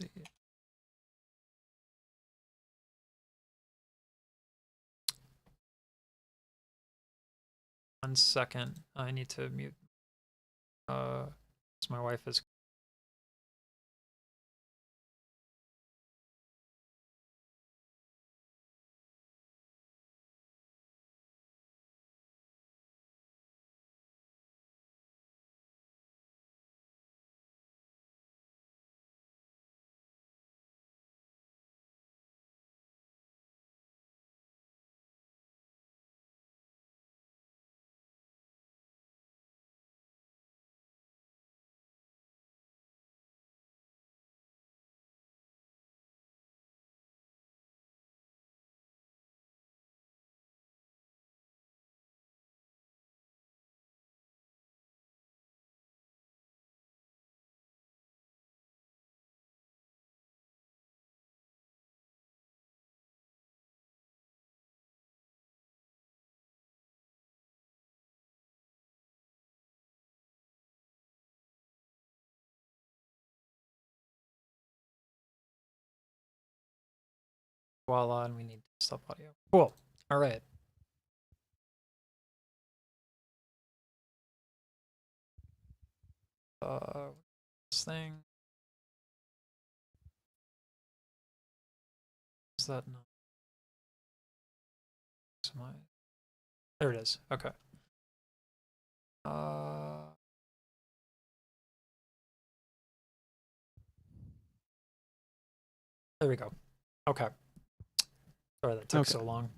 see. One second. I need to mute. My wife is. Voila, and we need to stop audio. Cool. All right. This thing. Is that not? There it is. Okay. There we go. Okay. Sorry that took so long.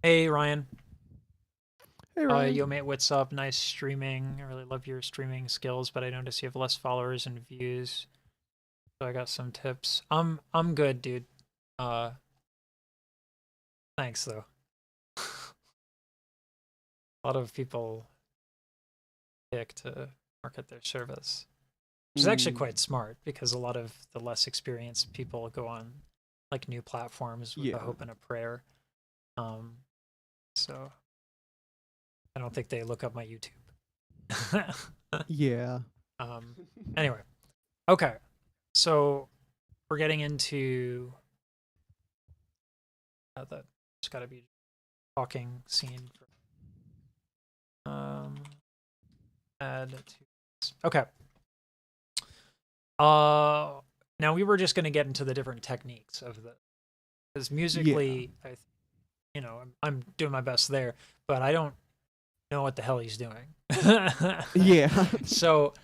Hey Ryan. Hey Ryan. Yo mate, what's up? Nice streaming. I really love your streaming skills, but I notice you have less followers and views. So I got some tips. I'm good, dude. Thanks though. A lot of people pick to market their service. Which is actually quite smart because a lot of the less experienced people go on like new platforms with a hope and a prayer. So I don't think they look up my YouTube. Yeah. Anyway. Okay. So we're getting into that. It's got to be talking scene. Add to. Okay. Now we were just going to get into the different techniques of the, because musically, I'm doing my best there, but I don't know what the hell he's doing. Yeah. So,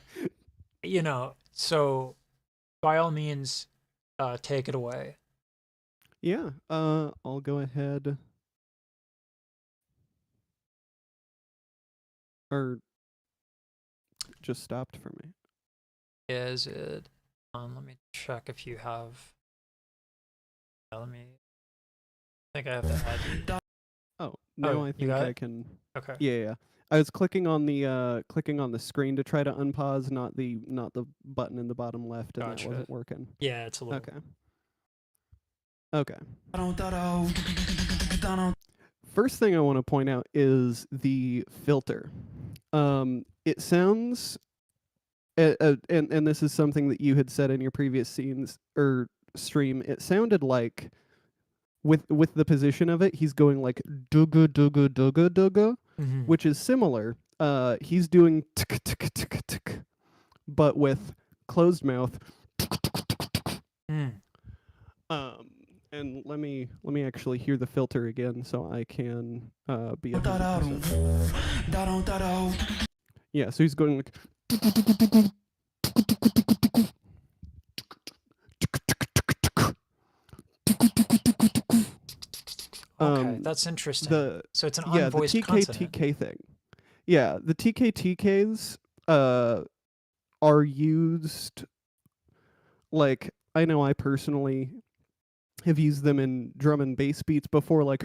so by all means, take it away. Yeah. I'll go ahead. Or just stopped for me. Is it? Let me check if you have. Let me. I think I have to add you. Oh, no, I think I can. Okay. Yeah. I was clicking on the screen to try to unpause, not the button in the bottom left, and that wasn't working. Yeah, it's a little. Okay. First thing I want to point out is the filter. It sounds, and this is something that you had said in your previous scenes or stream. It sounded like, with the position of it, he's going like duga duga duga duga, which is similar. He's doing tick tick tick tick, but with closed mouth. And let me actually hear the filter again so I can be 100%. Yeah, so he's going like. Okay, that's interesting. So it's an unvoiced the TK-TK thing. Yeah, the TK-TKs are used, like, I know I personally have used them in drum and bass beats before, like,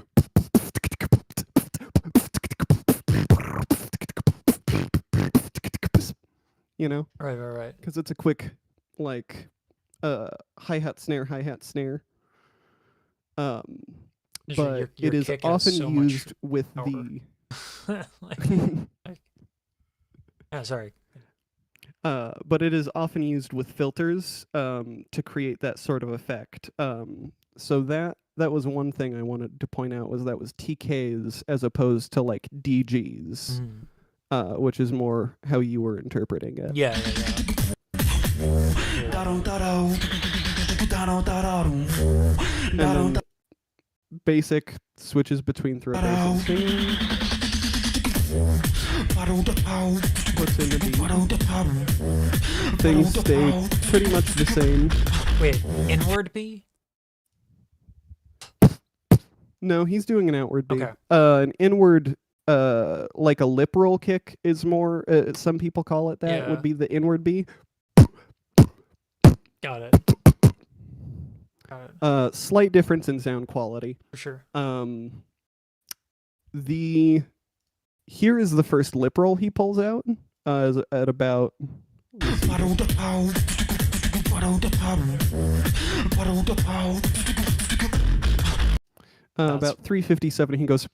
you know? Right. Because it's a quick, like, hi-hat snare. But it is often used with the. Sorry. but it is often used with filters to create that sort of effect. So that was one thing I wanted to point out, was that was TKs as opposed to like DGs, which is more how you were interpreting it. Yeah. And then basic switches between throat bass and singing. What's in the beat? Things stay pretty much the same. Wait, inward B? No, he's doing an outward B. Okay. An inward, like a lip roll kick is more, some people call it that, would be the inward B. Got it. Slight difference in sound quality. For sure. Here is the first lip roll he pulls out, at about... about 357, he goes...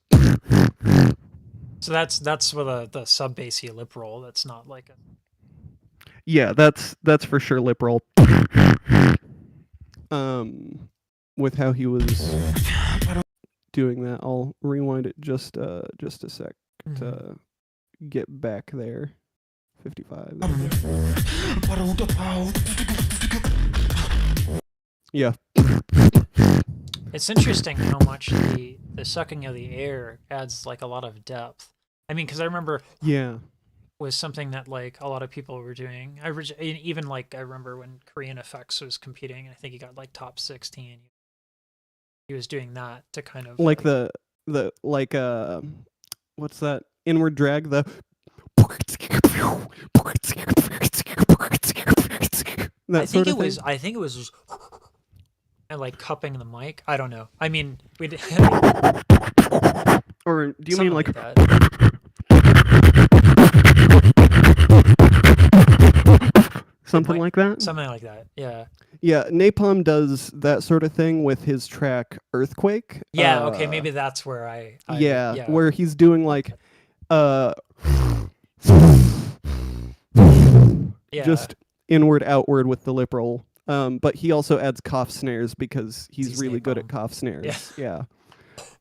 So that's with the sub bassy lip roll. That's not like a... Yeah, that's for sure lip roll. With how he was doing that, I'll rewind it just a sec to get back there. 55. Yeah. It's interesting how much the sucking of the air adds like a lot of depth. I mean, because I remember was something that like a lot of people were doing. Even like I remember when Korean Effects was competing, I think he got like top 16. He was doing that to kind of like the what's that inward drag, the that sort of thing. I think it was just and like cupping the mic. I don't know. I mean, we did. Or do you mean like that? Something like that? Something like that, yeah. Yeah, Napalm does that sort of thing with his track Earthquake. Yeah, okay, maybe that's where I where he's doing like just inward outward with the lip roll. But he also adds cough snares because he's really good at cough snares. Yeah.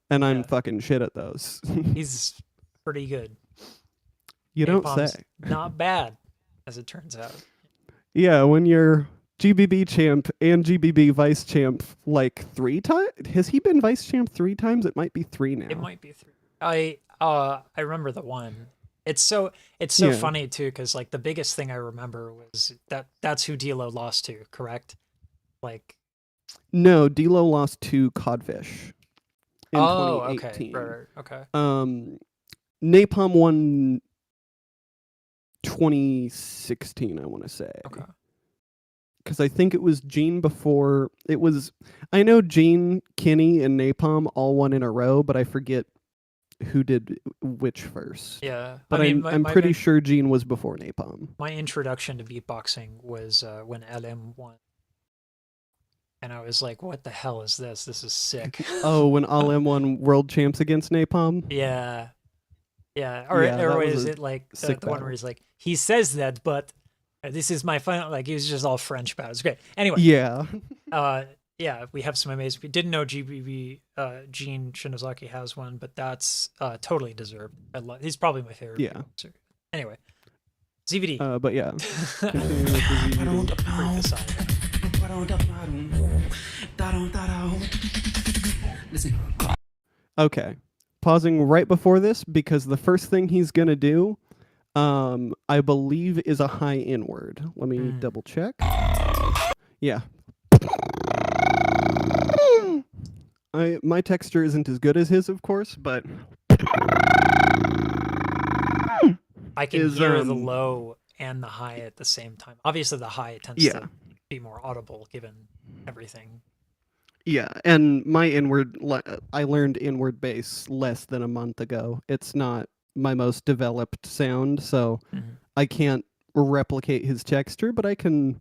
And I'm fucking shit at those. He's pretty good. You don't say. Not bad, as it turns out. Yeah, when you're GBB champ and GBB vice champ like 3 times. Has he been vice champ 3 times? It might be 3 now. It might be 3. I remember the one. It's so funny too, because like the biggest thing I remember was that's who D'Lo lost to, correct? Like, no, D'Lo lost to Codfish in 2018. Okay. Napalm won 2016, I want to say. Okay. Because I think it was Gene before. It was. I know Gene, Kenny, and Napalm all won in a row, but I forget who did which first. Yeah, but I'm pretty sure Gene was before Napalm. My introduction to beatboxing was when LM won, and I was like, "What the hell is this? This is sick." Oh, when LM won world champs against Napalm. Yeah. Or is it like the one where he's like, he says that, but this is my final. Like he was just all French about it. It's great. Anyway. Yeah. Yeah, we have some amazing. We didn't know GBB Gene Shinozaki has one, but that's totally deserved. He's probably my favorite. Yeah. Anyway, ZVD. But yeah. Okay. Pausing right before this because the first thing he's gonna do, I believe, is a high inward. Let me double check. Yeah. My texture isn't as good as his, of course, but I can hear the low and the high at the same time. Obviously, the high tends to be more audible given everything. Yeah, and my inward, I learned inward bass less than a month ago. It's not my most developed sound, so I can't replicate his texture, but I can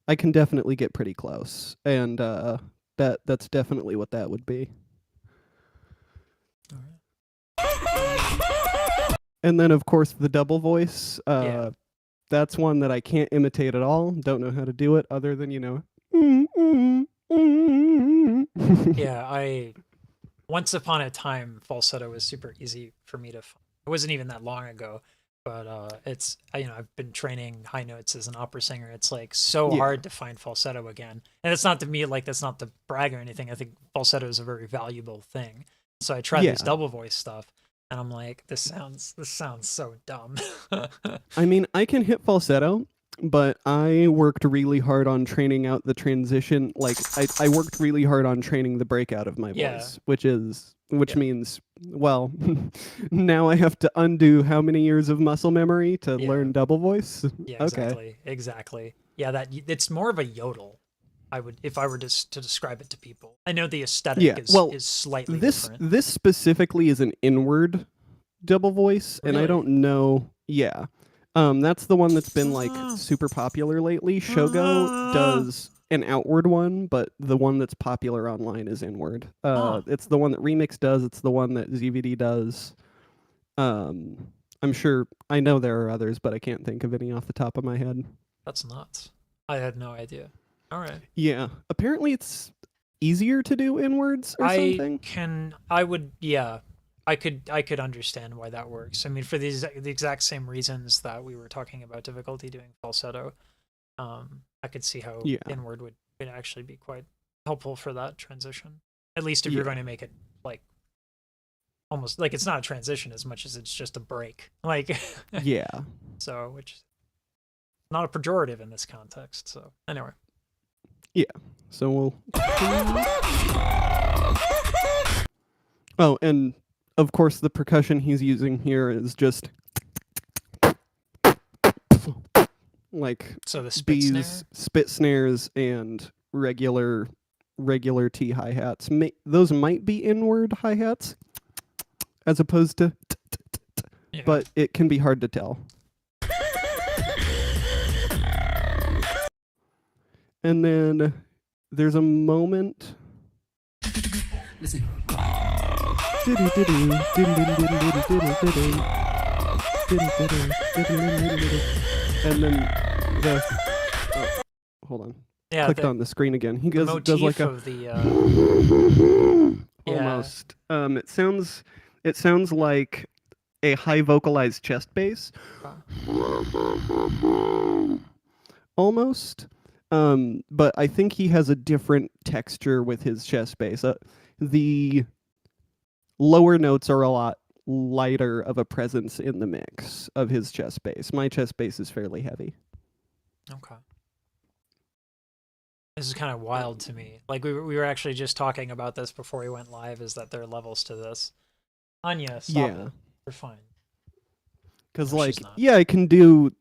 definitely get pretty close, and that's definitely what that would be. And then, of course, the double voice. that's one that I can't imitate at all. Don't know how to do it other than, Yeah, once upon a time, falsetto was super easy for me to find. It wasn't even that long ago, but it's I've been training high notes as an opera singer. It's like so Yeah. hard to find falsetto again, and it's not to me like that's not to brag or anything. I think falsetto is a very valuable thing. So I tried this Yeah. double voice stuff, and I'm like, this sounds so dumb. I mean, I can hit falsetto, but I worked really hard on training out the transition. Like, I worked really hard on training the breakout of my Yeah. voice, which Yeah. means, well, now I have to undo how many years of muscle memory to Yeah. learn double voice? Yeah, Okay. exactly. Yeah, that it's more of a yodel. I would, if I were to describe it to people. I know the aesthetic Yeah. Well, is slightly this different. this specifically is an inward double voice, and I Really? don't know. Yeah. That's the one that's been like super popular lately. Shogo does an outward one, but the one that's popular online is inward. It's the one that Remix does. It's the one that ZVD does. I'm sure I know there are others, but I can't think of any off the top of my head. That's nuts. I had no idea. All right. Yeah, apparently it's easier to do inwards or something. Yeah. I could understand why that works. I mean, for the exact same reasons that we were talking about difficulty doing falsetto, I could see how Yeah. inward would actually be quite helpful for that transition. At least if Yeah. you're going to make it like almost like it's not a transition as much as it's just a break. Like Yeah. so, which not a pejorative in this context. So anyway. Yeah. So we'll. Oh, and of course the percussion he's using here is just like So the spit snare? spit snares and regular T hi-hats. Those might be inward hi-hats as opposed to Yeah. but it can be hard to tell. And then there's a moment. Listen. And then hold on. Yeah, Clicked on the screen again. He the does like a of the almost. It sounds like a high vocalized chest bass. Almost. But I think he has a different texture with his chest bass. The lower notes are a lot lighter of a presence in the mix of his chest bass. My chest bass is fairly heavy. Okay. This is kind of wild to me. Like we were actually just talking about this before we went live. Is that there are levels to this? Anya, stop it. You're fine. Because No, yeah, I can do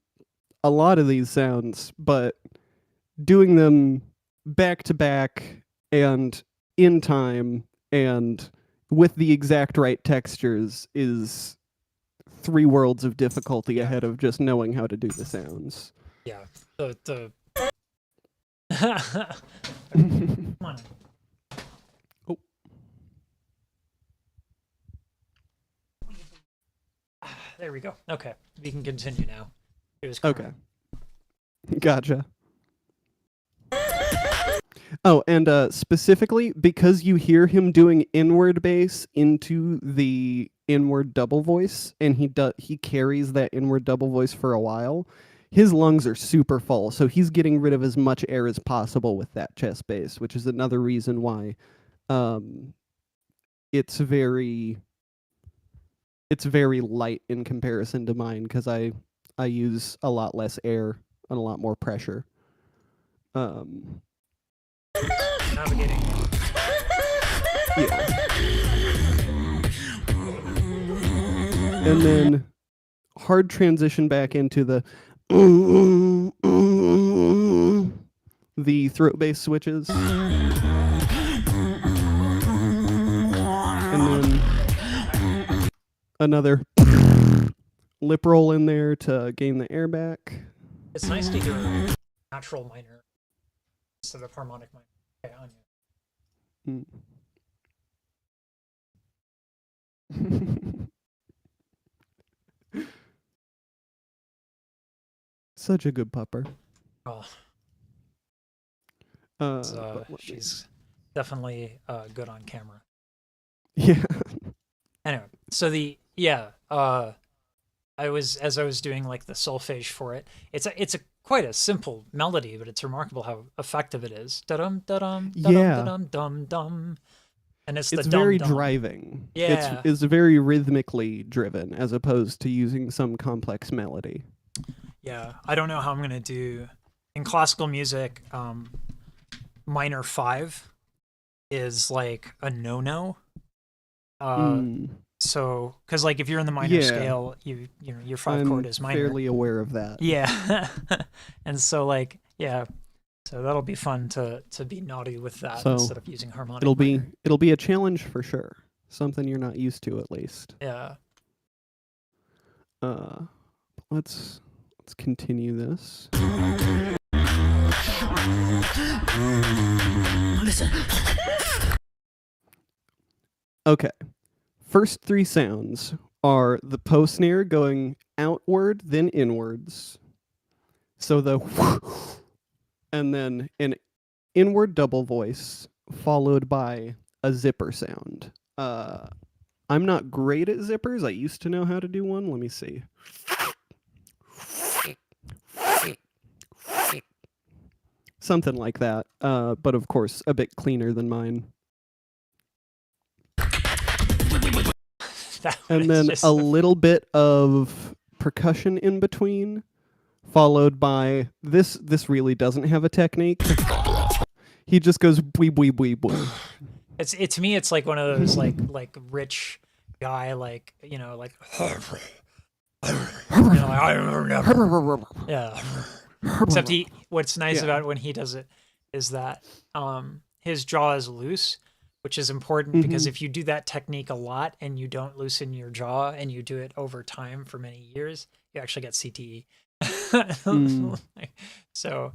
a lot of these sounds, but doing them back to back and in time and with the exact right textures is 3 worlds of difficulty ahead of just knowing how to do the sounds. Yeah. The Come on. Oh. There we go. Okay. We can continue now. It was okay. Gotcha. Oh, and specifically because you hear him doing inward bass into the inward double voice, and he carries that inward double voice for a while. His lungs are super full, so he's getting rid of as much air as possible with that chest bass, which is another reason why it's very light in comparison to mine, because I use a lot less air and a lot more pressure. Navigating. Yeah. And then hard transition back into the throat bass switches. And then another lip roll in there to gain the air back. It's nice to hear natural minor instead of harmonic minor. Okay, Anya. Such a good pupper. Well, But let me- she's definitely good on camera. yeah. Anyway, so I was doing like the solfege for it. It's a quite a simple melody, but it's remarkable how effective it is. Da-dum da-dum da-dum Yeah. da-dum dum dum. And it's the very dum-dum. driving. Yeah. It's very rhythmically driven as opposed to using some complex melody. Yeah, I don't know how I'm gonna do in classical music. Minor 5 is like a no-no. So, because like if you're in the minor scale, you know your 5 chord is minor. I'm fairly aware of that. Yeah, and so like so that'll be fun to be naughty with that instead of using harmonic. It'll be a challenge for sure. Something you're not used to at least. Yeah. Let's continue this. Listen. Okay. First 3 sounds are the post snare going outward, then inwards. So the and then an inward double voice followed by a zipper sound. I'm not great at zippers. I used to know how to do one. Let me see. Something like that. But of course, a bit cleaner than mine. And then a little bit of percussion in between, followed by this really doesn't have a technique. He just goes bwee bwee bwee bwee. It to me it's like one of those like rich guy like you know like yeah. Except what's nice about when he does it is that his jaw is loose, which is important because if you do that technique a lot and you don't loosen your jaw and you do it over time for many years, you actually get CTE. So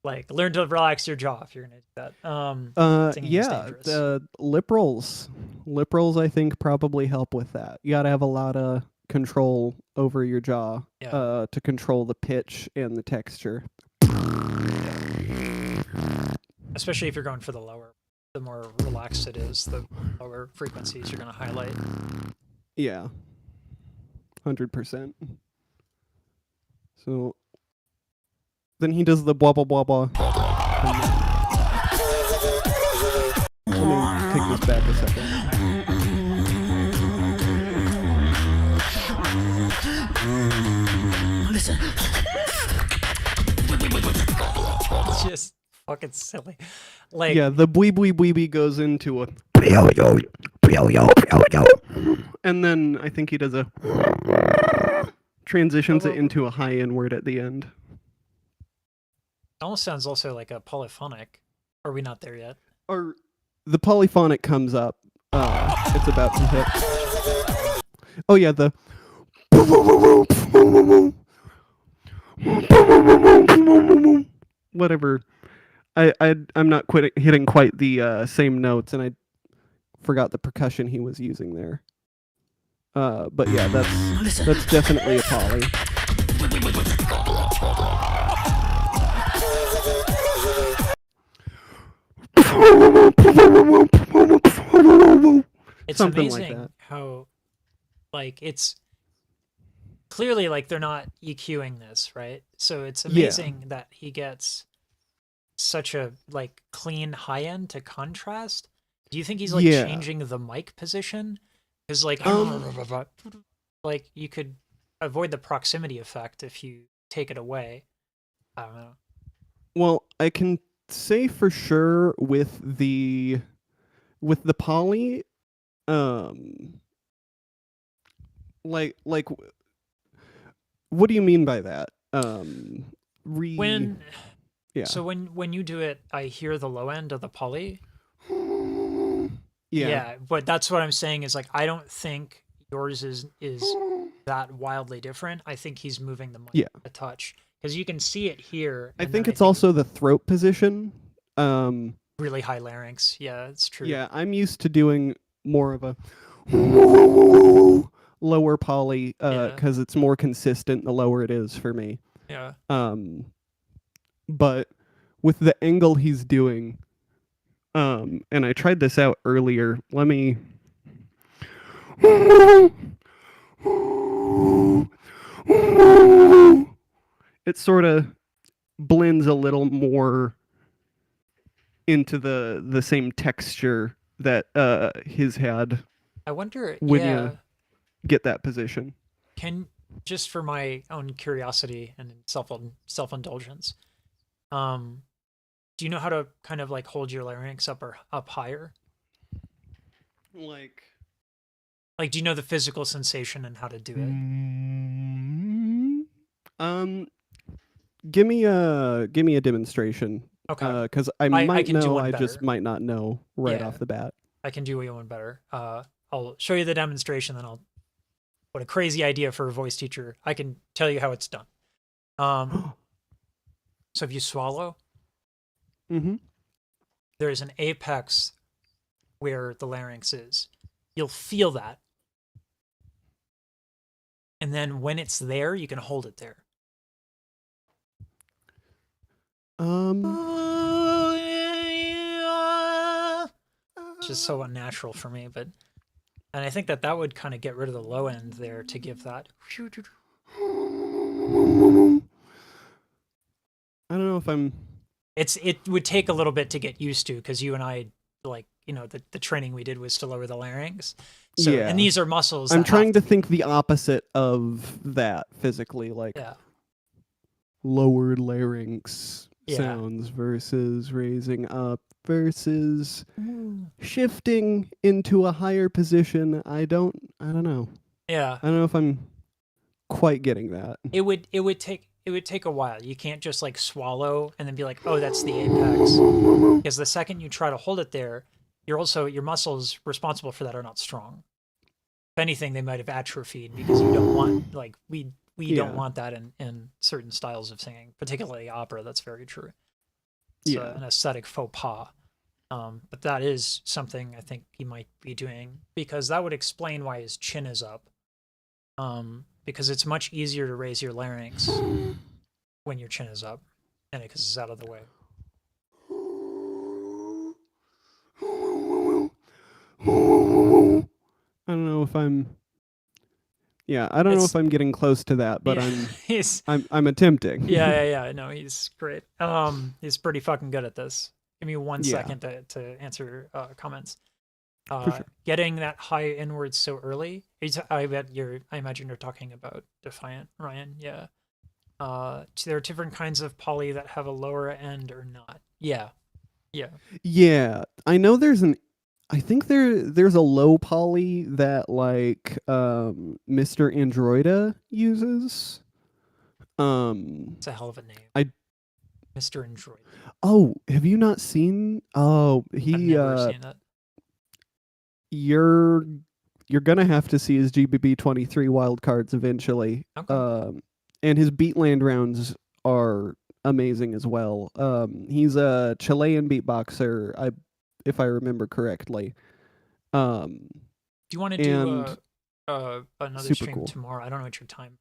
like learn to relax your jaw if you're gonna do that. The lip rolls I think probably help with that. You gotta have a lot of control over your jaw to control the pitch and the texture. Especially if you're going for the lower, the more relaxed it is, the lower frequencies you're going to highlight. Yeah, 100%. So then he does the blah blah blah blah. Let me take this back a second. Listen. It's just fucking silly. Like the bwee bwee bwee bwee goes into a and then I think he does a transitions it into a high N word at the end. It almost sounds also like a polyphonic. Are we not there yet? Or the polyphonic comes up. It's about to hit. Oh yeah, the whatever. I'm not hitting quite the same notes, and I forgot the percussion he was using there. But yeah, that's definitely a poly. It's something amazing like that. how like it's clearly like they're not EQing this, right? So it's amazing that he gets such a like clean high end to contrast. Do you think he's like changing the mic position? Because like like you could avoid the proximity effect if you take it away. I don't know. Well, I can say for sure with the poly, like what do you mean by that? So when you do it, I hear the low end of the poly. Yeah, but that's what I'm saying is like I don't think yours is that wildly different. I think he's moving the mic a touch because you can see it here. I think it's also the throat position. Really high larynx. Yeah, it's true. Yeah, I'm used to doing more of a lower poly because it's more consistent the lower it is for me. Yeah. But with the angle he's doing, and I tried this out earlier. Let me. It sort of blends a little more into the same texture that his had I wonder, when you get that position. can, just for my own curiosity and self-indulgence, do you know how to kind of like hold your larynx up higher? Like, do you know the physical sensation and how to do it? Give me a demonstration. Okay. Because I I might can do know, one I just better. might not know right Yeah. off the bat. I can do one better. I'll show you the demonstration, then I'll. What a crazy idea for a voice teacher! I can tell you how it's done. So if you swallow, there is an apex where the larynx is. You'll feel that, and then when it's there, you can hold it there. It's just so unnatural for me, and I think that would kind of get rid of the low end there to give that. I don't know if I'm. It would take a little bit to get used to, because you and I, like, the training we did was to lower the larynx. So, Yeah. and these are muscles. I'm trying to think the opposite of that physically, like lowered larynx sounds versus raising up versus shifting into a higher position. I don't know. Yeah. I don't know if I'm quite getting that. It would take a while. You can't just like swallow and then be like, oh, that's the apex. Because the second you try to hold it there, your muscles responsible for that are not strong. If anything, they might have atrophied, because you don't want, like, we don't want that in certain styles of singing, particularly opera. That's very true. It's an aesthetic faux pas. But that is something I think he might be doing, because that would explain why his chin is up. Because it's much easier to raise your larynx when your chin is up, and because it's out of the way. I don't know if I'm. Yeah, I don't know if I'm getting close to that, but I'm attempting. Yeah. No, he's great. He's pretty fucking good at this. Give me 1 second to answer comments. For sure. Getting that high inwards so early. I imagine you're talking about Defiant, Ryan. Yeah. There are different kinds of poly that have a lower end or not. Yeah. I know I think there's a low poly that like Mr. Androida uses. It's a hell of a name. Mr. Android. Oh, have you not seen? Oh, I've never seen it. You're gonna have to see his GBB 23 wildcards eventually. Okay. And his Beatland rounds are amazing as well. He's a Chilean beatboxer, if I remember correctly. Do you want to do another stream tomorrow? I don't know what your time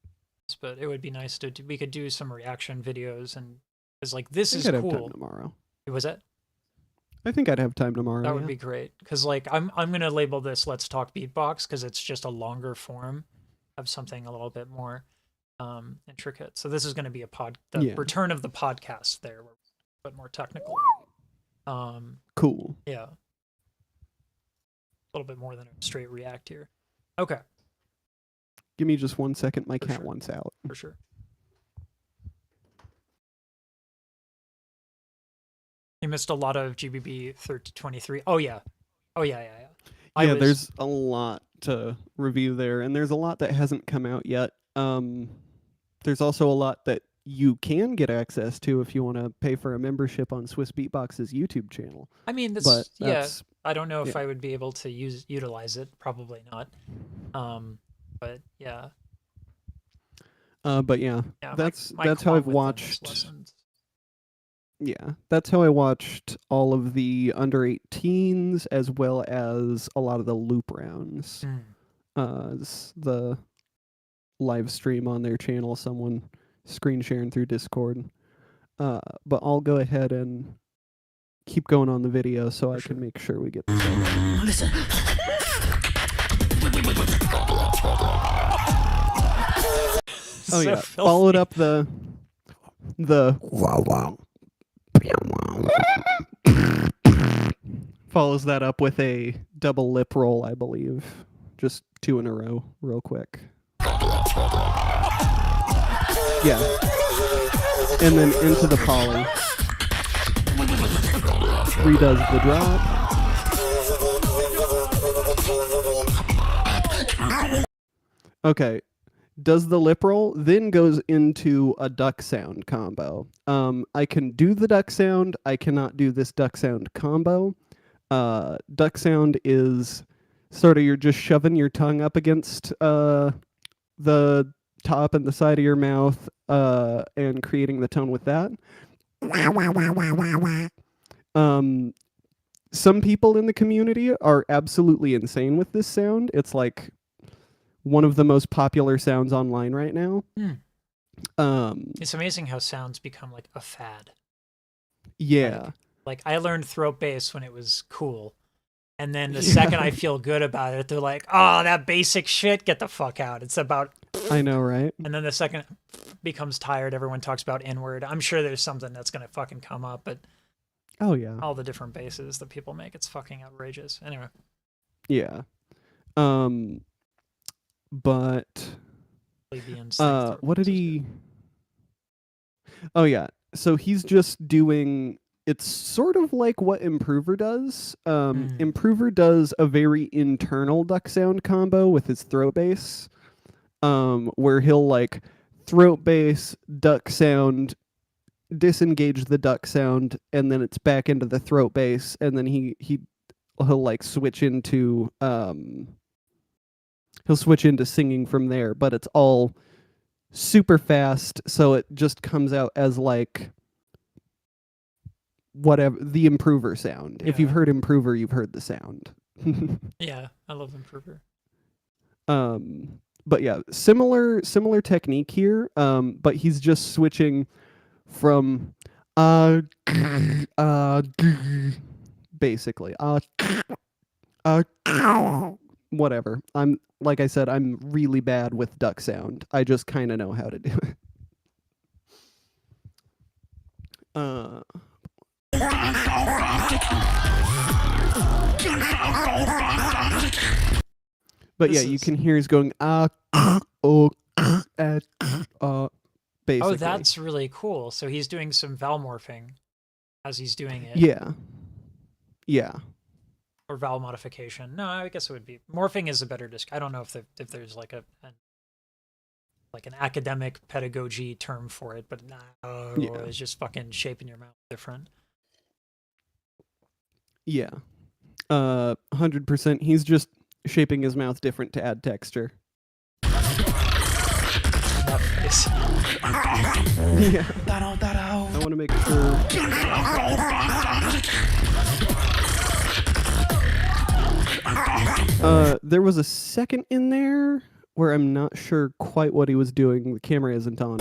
is, but it would be nice we could do some reaction videos, and it's like, this is cool. I'd have time tomorrow. Was it? I think I'd have time tomorrow. That would be great, because like I'm gonna label this "Let's Talk Beatbox" because it's just a longer form of something a little bit more intricate. So this is going to be the return of the podcast. There, we're a bit more technical. Cool. Yeah, a little bit more than a straight react here. Okay. Give me just 1 second. My cat wants out. For sure. You missed a lot of GBB 3023. Oh yeah. Yeah, there's a lot to review there, and there's a lot that hasn't come out yet. There's also a lot that you can get access to if you want to pay for a membership on Swiss Beatbox's YouTube channel. I mean, I don't know if I would be able to utilize it. Probably not. But yeah. That's how I've watched. Yeah, that's how I watched all of the under 18s as well as a lot of the loop rounds. The live stream on their channel, someone screen sharing through Discord. But I'll go ahead and keep going on the video so I can make sure we get this over. Listen. Oh So yeah, filthy. followed up the follows that up with a double lip roll, I believe. Just 2 in a row, real quick. Yeah. And then into the poly. Redoes the drop. Okay. Does the lip roll, then goes into a duck sound combo. I can do the duck sound. I cannot do this duck sound combo. Duck sound is sort of you're just shoving your tongue up against the top and the side of your mouth and creating the tone with that. Some people in the community are absolutely insane with this sound. It's like one of the most popular sounds online right now. It's amazing how sounds become like a fad. Yeah. Like I learned throat bass when it was cool. And then the second I feel good about it, they're like, oh, that basic shit, get the fuck out. It's about... I know, right? And then the second becomes tired, everyone talks about inward. I'm sure there's something that's going to fucking come up, but... Oh, yeah. All the different basses that people make, it's fucking outrageous. Anyway. Yeah. But... what did he... Oh, yeah. So he's just doing... It's sort of like what Improver does. Improver does a very internal duck sound combo with his throat bass, where he'll like throat bass, duck sound, disengage the duck sound, and then it's back into the throat bass, and then he'll like switch into singing from there, but it's all super fast, so it just comes out as like whatever the Improver sound. Yeah. If you've heard Improver, you've heard the sound. Yeah, I love Improver. But yeah, similar technique here. But he's just switching from basically whatever. I'm like I said, I'm really bad with duck sound. I just kind of know how to do it. But yeah, you can hear he's going basically. Oh, that's really cool. So he's doing some vowel morphing as he's doing it. Yeah. Yeah. Or vowel modification. No, I guess it would be morphing is a better disc. I don't know if there's like an academic pedagogy term for it, but no, it's just fucking shaping your mouth different. Yeah. 100%. He's just shaping his mouth different to add texture. That face. Yeah. I want to make sure. There was a second in there where I'm not sure quite what he was doing. The camera isn't on.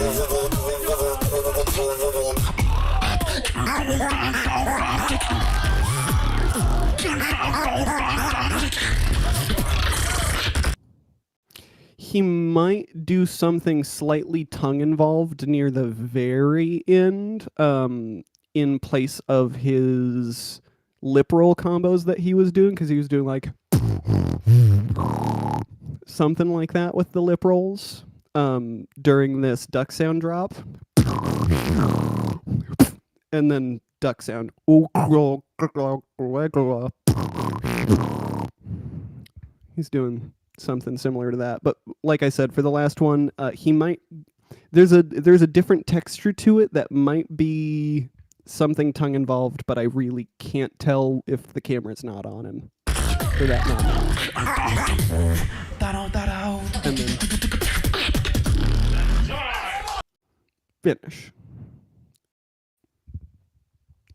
He might do something slightly tongue involved near the very end, in place of his lip roll combos that he was doing, because he was doing like something like that with the lip rolls during this duck sound drop. And then duck sound. He's doing something similar to that, but like I said, for the last one, he might. There's a different texture to it that might be something tongue involved, but I really can't tell if the camera's not on him for that moment. And then finish.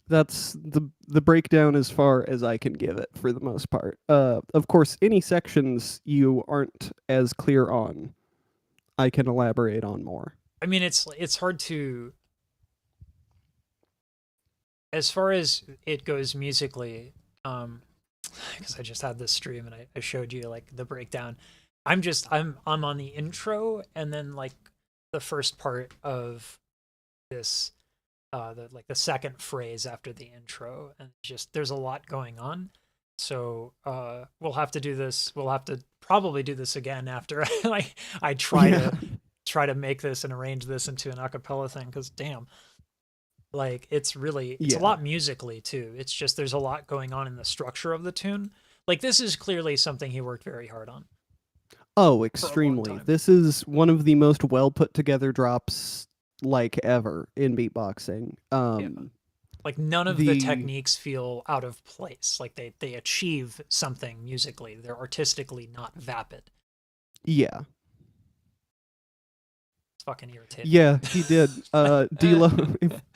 That's the breakdown as far as I can give it for the most part. Of course, any sections you aren't as clear on, I can elaborate on more. I mean, it's hard to, as far as it goes musically, because I just had this stream and I showed you like the breakdown. I'm on the intro and then like the first part of this, the second phrase after the intro, and just there's a lot going on. So we'll have to do this. We'll have to probably do this again after I try to make this and arrange this into an acapella thing, because damn, like it's a lot musically too. It's just there's a lot going on in the structure of the tune. Like this is clearly something he worked very hard on. Oh, extremely. This is one of the most well put together drops like ever in beatboxing. Like none of the techniques feel out of place. Like they achieve something musically. They're artistically not vapid. Yeah. Fucking irritating. Yeah, he did. D-Lo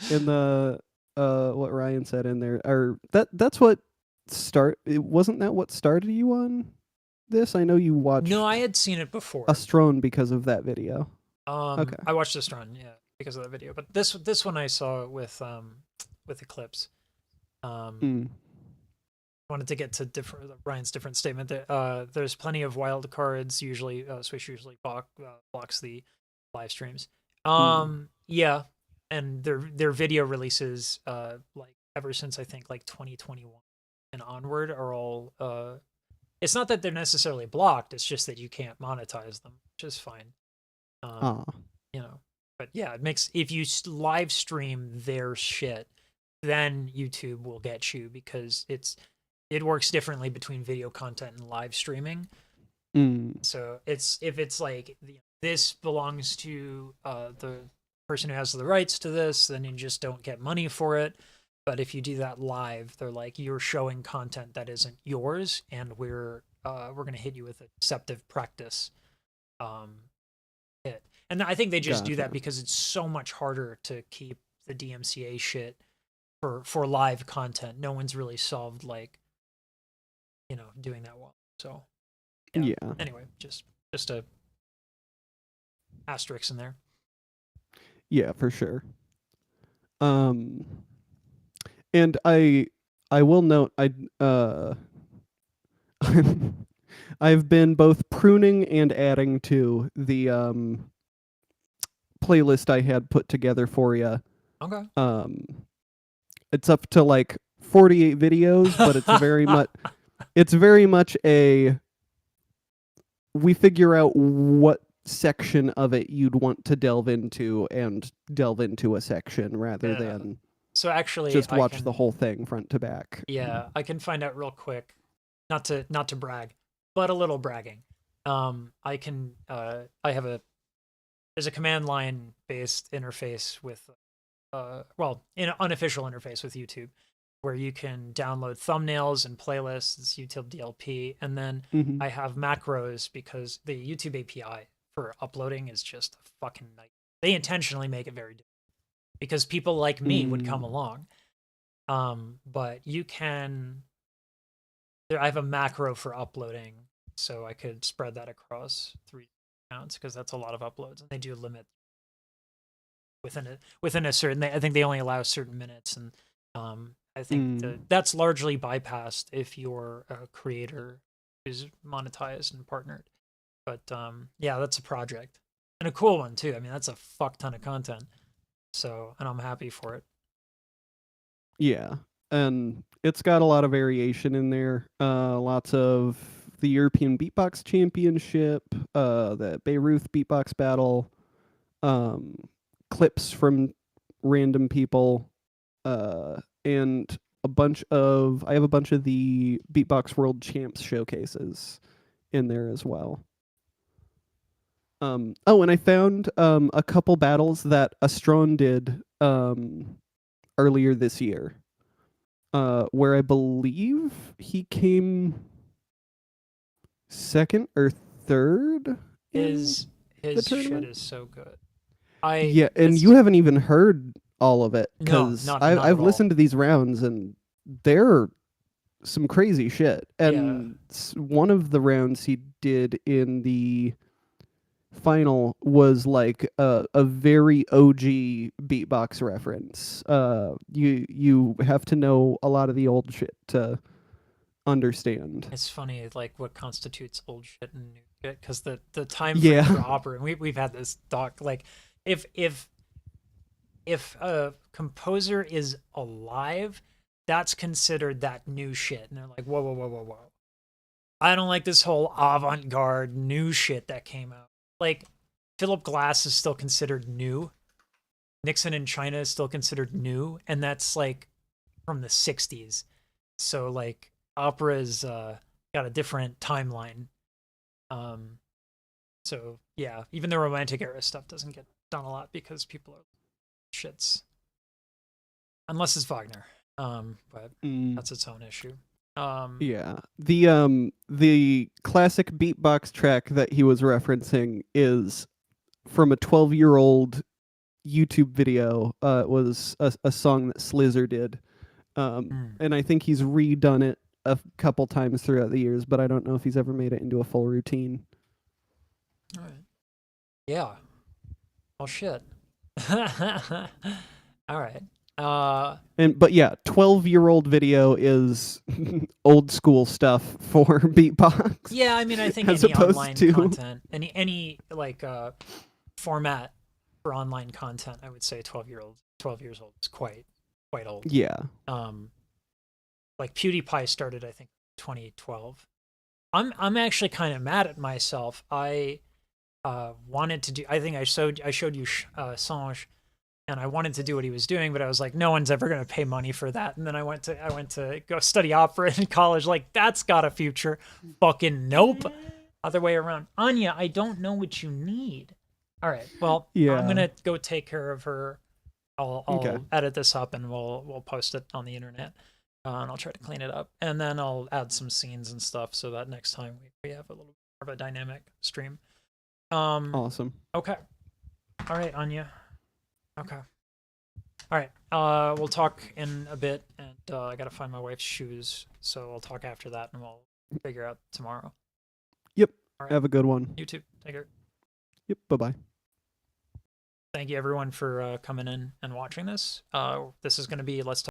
in the what Ryan said in there, or that's what wasn't that what started you on this? I know you watched. No, I had seen it before. Astrone because of that video. Okay. I watched Astrone, yeah, because of that video. But this one I saw with Eclipse. Wanted to get to Ryan's different statement. That there's plenty of wild cards. Usually, Swish usually blocks the live streams. Yeah, and their video releases like ever since I think like 2021 and onward are all it's not that they're necessarily blocked, it's just that you can't monetize them, which is fine. You know, but yeah, it makes, if you live stream their shit, then YouTube will get you, because it works differently between video content and live streaming. So if it's like this belongs to the person who has the rights to this, then you just don't get money for it. But if you do that live, they're like, you're showing content that isn't yours, and we're gonna hit you with a deceptive practice hit. And I think they just do that because it's so much harder to keep the DMCA shit for live content. No one's really solved like, doing that well. So yeah. Anyway, just a asterisk in there. Yeah, for sure. And I will note I've been both pruning and adding to the playlist I had put together for you. Okay. It's up to like 48 videos, but it's very much we figure out what section of it you'd want to delve into and delve into a section rather than so actually just watch the whole thing front to back. Yeah, I can find out real quick, not to brag, but a little bragging. I can there's a command line based interface with an unofficial interface with YouTube, where you can download thumbnails and playlists. It's YouTube DLP, and then I have macros, because the YouTube API for uploading is just a fucking nightmare. They intentionally make it very difficult because people like me would come along. But you can. I have a macro for uploading, so I could spread that across 3 accounts, because that's a lot of uploads, and they do limit within a certain. I think they only allow certain minutes, and I think that's largely bypassed if you're a creator who's monetized and partnered. But yeah, that's a project, and a cool one too. I mean, that's a fuck ton of content. So, and I'm happy for it. Yeah, and it's got a lot of variation in there. Lots of the European Beatbox Championship, the Bayreuth Beatbox Battle, clips from random people, and I have a bunch of the Beatbox World Champs showcases in there as well. And I found a couple battles that Astrone did earlier this year, where I believe he came second or third. His shit is so good. And you haven't even heard all of it, because I've listened to these rounds, and they're some crazy shit. And one of the rounds he did in the final was like a very OG beatbox reference. You have to know a lot of the old shit to understand. It's funny, like what constitutes old shit and new shit, because the time frame Yeah. for opera, and we've had this talk. Like, if a composer is alive, that's considered that new shit, and they're like, whoa, whoa, whoa, whoa, whoa. I don't like this whole avant-garde new shit that came out. Like, Philip Glass is still considered new. Nixon in China is still considered new, and that's like from the 60s. So like opera's got a different timeline. So yeah, even the Romantic era stuff doesn't get done a lot because people are shits. Unless it's Wagner. But that's its own issue. Yeah. The classic beatbox track that he was referencing is from a 12-year-old YouTube video. It was a song that Slizer did. And I think he's redone it a couple times throughout the years, but I don't know if he's ever made it into a full routine. All right. Yeah. Oh shit. All right. But yeah, 12-year-old video is old school stuff for beatbox. Yeah, I mean, I think as any opposed online to content, any like format for online content, I would say 12 years old is quite old. Yeah. Like PewDiePie started, I think, 2012. I'm actually kind of mad at myself. I wanted to do. I think I showed you Sange, and I wanted to do what he was doing, but I was like, no one's ever going to pay money for that. And then I went to go study opera in college. Like, that's got a future. Fucking nope. Other way around. Anya, I don't know what you need. All right. Well, Yeah. I'm gonna go take care of her. I'll Okay. edit this up and we'll post it on the internet. And I'll try to clean it up. And then I'll add some scenes and stuff so that next time we have a little more of a dynamic stream. Awesome. Okay. All right, Anya. Okay. All right. We'll talk in a bit, and I gotta find my wife's shoes, so I'll talk after that, and we'll figure out tomorrow. Yep. All right. Have a good one. You too. Take care. Yep. Bye-bye. Thank you everyone for coming in and watching this. This is going to be Let's Talk